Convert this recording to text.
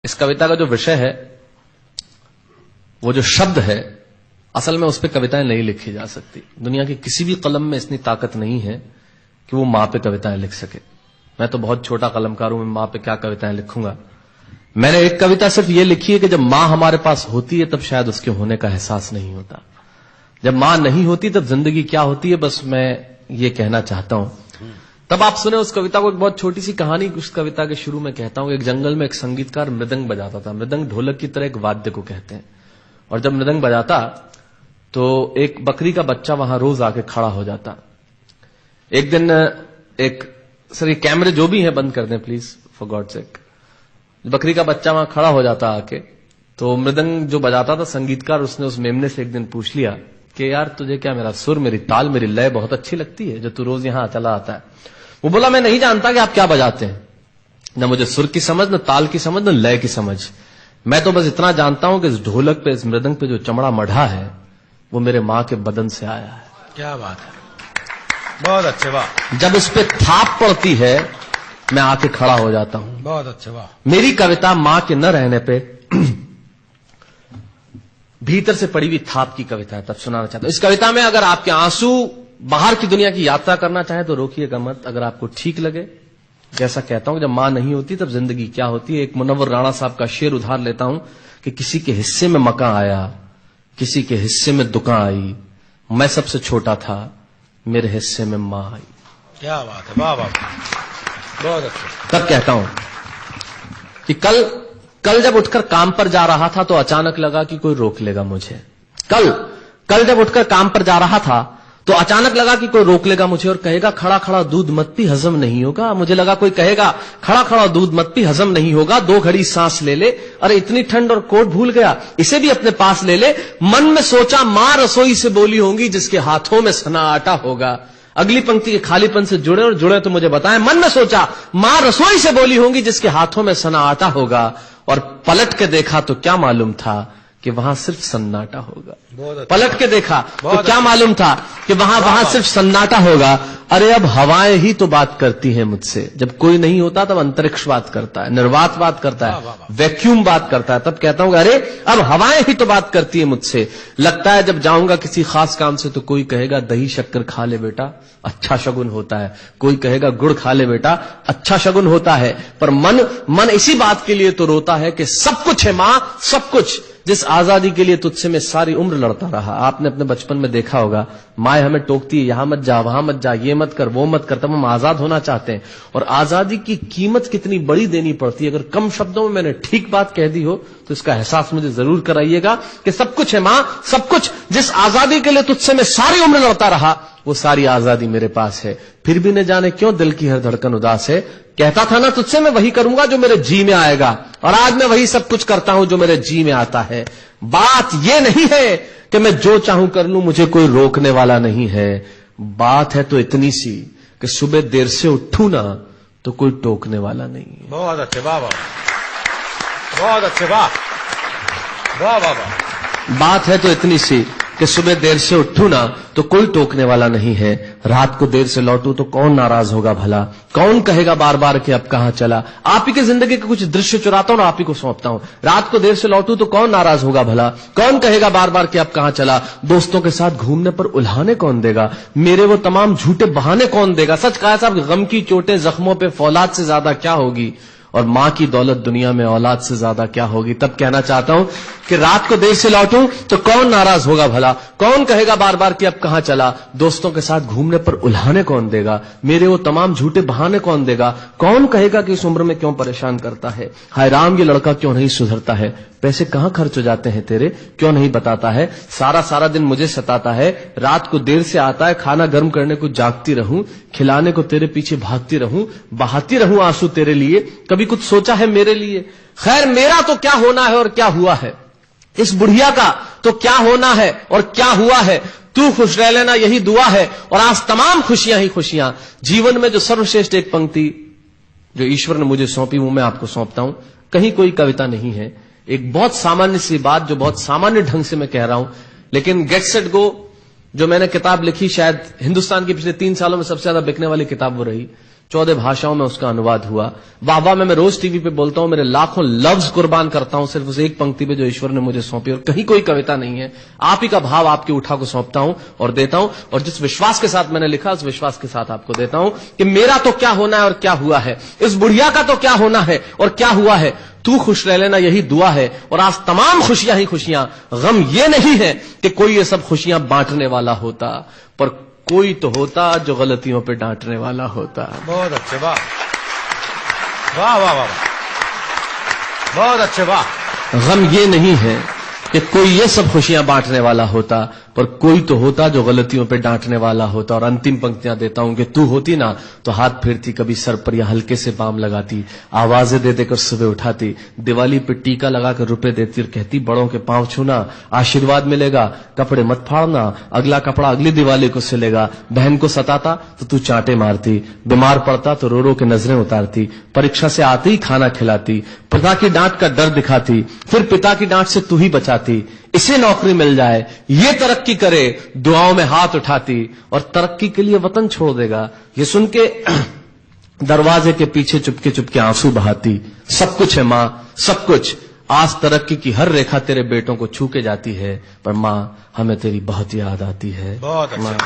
इस कविता का जो विषय है, वो जो शब्द है, असल में उस पर कविताएं नहीं लिखी जा सकती। दुनिया की किसी भी कलम में इतनी ताकत नहीं है कि वो मां पे कविताएं लिख सके। मैं तो बहुत छोटा कलमकार हूं, मैं मां पे क्या कविताएं लिखूंगा। मैंने एक कविता सिर्फ ये लिखी है कि जब मां हमारे पास होती है तब शायद उसके होने का एहसास नहीं होता। जब मां नहीं होती तब जिंदगी क्या होती है, बस मैं ये कहना चाहता हूं। तब आप सुने उस कविता को। एक बहुत छोटी सी कहानी उस कविता के शुरू में कहता हूं। एक जंगल में एक संगीतकार मृदंग बजाता था। मृदंग ढोलक की तरह एक वाद्य को कहते हैं। और जब मृदंग बजाता तो एक बकरी का बच्चा वहां रोज आके खड़ा हो जाता। एक दिन सर ये कैमरे जो भी है बंद कर दें प्लीज, फॉर गॉड सेक। बकरी का बच्चा वहां खड़ा हो जाता आके, तो मृदंग जो बजाता था संगीतकार, उसने उस मेमने से एक दिन पूछ लिया कि यार तुझे क्या मेरा सुर, मेरी ताल, मेरी लय बहुत अच्छी लगती है जो तू रोज यहां चला आता है। वो बोला मैं नहीं जानता कि आप क्या बजाते हैं, न मुझे सुर की समझ, न ताल की समझ, न लय की समझ। मैं तो बस इतना जानता हूं कि इस ढोलक पे, इस मृदंग पे जो चमड़ा मढ़ा है वो मेरे मां के बदन से आया है। क्या बात है, बहुत अच्छे, वाह। जब उस पे थाप पड़ती है मैं आके खड़ा हो जाता हूं। बहुत अच्छे, वाह। मेरी कविता मां के न रहने पे भीतर से पड़ी हुई थाप की कविता है, तब सुनाना चाहता हूं। इस कविता में अगर आपके आंसू बाहर की दुनिया की यात्रा करना चाहे तो रोकिएगा मत। अगर आपको ठीक लगे, जैसा कहता हूं जब मां नहीं होती तब जिंदगी क्या होती है। एक मुनव्वर राणा साहब का शेर उधार लेता हूं कि किसी के हिस्से में मकान आया, किसी के हिस्से में दुकान आई, मैं सबसे छोटा था, मेरे हिस्से में मां आई। क्या बात है, वाह वाह, बहुत अच्छा। तब कहता हूं कि कल जब उठकर काम पर जा रहा था तो अचानक लगा कि कोई रोक लेगा मुझे। कल जब उठकर काम पर जा रहा था तो अचानक लगा कि कोई रोक लेगा मुझे और कहेगा खड़ा खड़ा दूध मत पी, हजम नहीं होगा। मुझे लगा कोई कहेगा खड़ा खड़ा दूध मत पी, हजम नहीं होगा, 2 घड़ी सांस ले ले, अरे इतनी ठंड और कोट भूल गया, इसे भी अपने पास ले ले। मन में सोचा मां रसोई से बोली होंगी जिसके हाथों में सना आटा होगा। अगली पंक्ति के खालीपन से जुड़े और जुड़े तो मुझे बताएं। मन में सोचा मां रसोई से बोली होंगी जिसके हाथों में सना आटा होगा, और पलट के देखा तो क्या मालूम था कि वहां सिर्फ सन्नाटा होगा। पलट के देखा तो क्या मालूम था कि वहां सिर्फ सन्नाटा होगा। अरे अब हवाएं ही तो बात करती हैं मुझसे। जब कोई नहीं होता तब अंतरिक्ष बात करता है, निर्वात बात करता है, वैक्यूम बात करता है। तब कहता हूं अरे अब हवाएं ही तो बात करती है मुझसे। लगता है जब जाऊंगा किसी खास काम से तो कोई कहेगा दही शक्कर खा ले बेटा, अच्छा शगुन होता है। कोई कहेगा गुड़ खा ले बेटा, अच्छा शगुन होता है। पर मन इसी बात के लिए तो रोता है कि सब कुछ है मां, सब कुछ, जिस आजादी के लिए तुझसे मैं सारी उम्र लड़ता रहा। आपने अपने बचपन में देखा होगा, माए हमें टोकती है, यहां मत जा, वहां मत जा, ये मत कर, वो मत कर। तब हम आजाद होना चाहते हैं, और आजादी की कीमत कितनी बड़ी देनी पड़ती है। अगर कम शब्दों में मैंने ठीक बात कह दी हो तो इसका एहसास मुझे जरूर कराइएगा कि सब कुछ है मां, सब कुछ, जिस आजादी के लिए तुझसे मैं सारी उम्र लड़ता रहा वो सारी आजादी मेरे पास है। फिर भी न जाने क्यों दिल की हर धड़कन उदास है। कहता था ना तुझसे मैं वही करूंगा जो मेरे जी में आएगा, और आज मैं वही सब कुछ करता हूं जो मेरे जी में आता है। बात यह नहीं है कि मैं जो चाहूं कर लूं, मुझे कोई रोकने वाला नहीं है। बात है तो इतनी सी कि सुबह देर से उठूं ना तो कोई टोकने वाला नहीं है। बहुत अच्छे, वाह वाह, बहुत अच्छे, वाह वाह वाह वाह। बात है तो इतनी सी कि सुबह देर से उठूं ना तो कोई टोकने वाला नहीं है। रात को देर से लौटूं तो कौन नाराज होगा भला, कौन कहेगा बार बार कि अब कहां चला। आप ही की जिंदगी के कुछ दृश्य चुराता हूं और आप ही को सौंपता हूं। रात को देर से लौटूं तो कौन नाराज होगा भला, कौन कहेगा बार बार कि अब कहां चला। दोस्तों के साथ घूमने पर उल्हाने कौन देगा, मेरे वो तमाम झूठे बहाने कौन देगा। सच कहा साहब, गम की चोटें जख्मों पे फौलाद से ज्यादा क्या होगी, और मां की दौलत दुनिया में औलाद से ज्यादा क्या होगी। तब कहना चाहता हूं कि रात को देर से लौटूं तो कौन नाराज होगा भला, कौन कहेगा बार बार कि अब कहां चला। दोस्तों के साथ घूमने पर उल्हाने कौन देगा, मेरे वो तमाम झूठे बहाने कौन देगा। कौन कहेगा कि इस उम्र में क्यों परेशान करता है। हाय राम, ये लड़का क्यों नहीं सुधरता है। पैसे कहां खर्च हो जाते हैं तेरे, क्यों नहीं बताता है। सारा दिन मुझे सताता है, रात को देर से आता है, खाना गर्म करने को जागती रहूं, खिलाने को तेरे पीछे भागती रहूं, बहाती रहूं आंसू तेरे लिए। कभी कुछ सोचा है मेरे लिए। खैर मेरा तो क्या होना है और क्या हुआ है, इस बुढ़िया का तो क्या होना है और क्या हुआ है। तू खुश रह लेना यही दुआ है, और आज तमाम खुशियां ही खुशियां। जीवन में जो सर्वश्रेष्ठ एक पंक्ति जो ईश्वर ने मुझे सौंपी वो मैं आपको सौंपता हूं। कहीं कोई कविता नहीं है, एक बहुत सामान्य सी बात जो बहुत सामान्य ढंग से मैं कह रहा हूं, लेकिन गेट सेट गो जो मैंने किताब लिखी, शायद हिंदुस्तान की पिछले 3 सालों में सबसे ज्यादा बिकने वाली किताब वो रही। 14 भाषाओं में उसका अनुवाद हुआ। वाह में मैं रोज टीवी पे बोलता हूं, मेरे लाखों लफ्ज कुर्बान करता हूं सिर्फ उस एक पंक्ति पे जो ईश्वर ने मुझे सौंपी, और कहीं कोई कविता नहीं है। आप ही का भाव आपकी उठा को सौंपता हूं और देता हूं, और जिस विश्वास के साथ मैंने लिखा उस विश्वास के साथ आपको देता हूं कि मेरा तो क्या होना है और क्या हुआ है, इस बुढ़िया का तो क्या होना है और क्या हुआ है, तू खुश रह लेना, यही दुआ है। और आज तमाम खुशियां ही खुशियां, गम ये नहीं है कि कोई ये सब खुशियां बांटने वाला होता, पर कोई तो होता जो गलतियों पे डांटने वाला होता। बहुत अच्छे, वाह वाह वाह वाह, बहुत अच्छे, वाह। गम ये नहीं है कि कोई ये सब खुशियां बांटने वाला होता, पर कोई तो होता जो गलतियों पे डांटने वाला होता। और अंतिम पंक्तियां देता हूं कि तू होती ना तो हाथ फेरती, कभी सर पर या हल्के से बाम लगाती, आवाजें दे देकर सुबह उठाती, दिवाली पे टीका लगाकर रुपए देती और कहती बड़ों के पांव छूना, आशीर्वाद मिलेगा, कपड़े मत फाड़ना, अगला कपड़ा अगली दिवाली को सिलेगा। बहन को सताता तो तू चांटे मारती, बीमार पड़ता तो रो रो के नजरें उतारती, परीक्षा से आते ही खाना खिलाती, पिता की डांट का डर दिखाती, फिर पिता की डांट से तू ही बचाती, इसे नौकरी मिल जाए, ये तरक्की करे, दुआओं में हाथ उठाती, और तरक्की के लिए वतन छोड़ देगा, ये सुन के दरवाजे के पीछे चुपके चुपके आंसू बहाती। सब कुछ है मां, सब कुछ, आज तरक्की की हर रेखा तेरे बेटों को छू के जाती है, पर मां हमें तेरी बहुत याद आती है। बहुत अच्छा।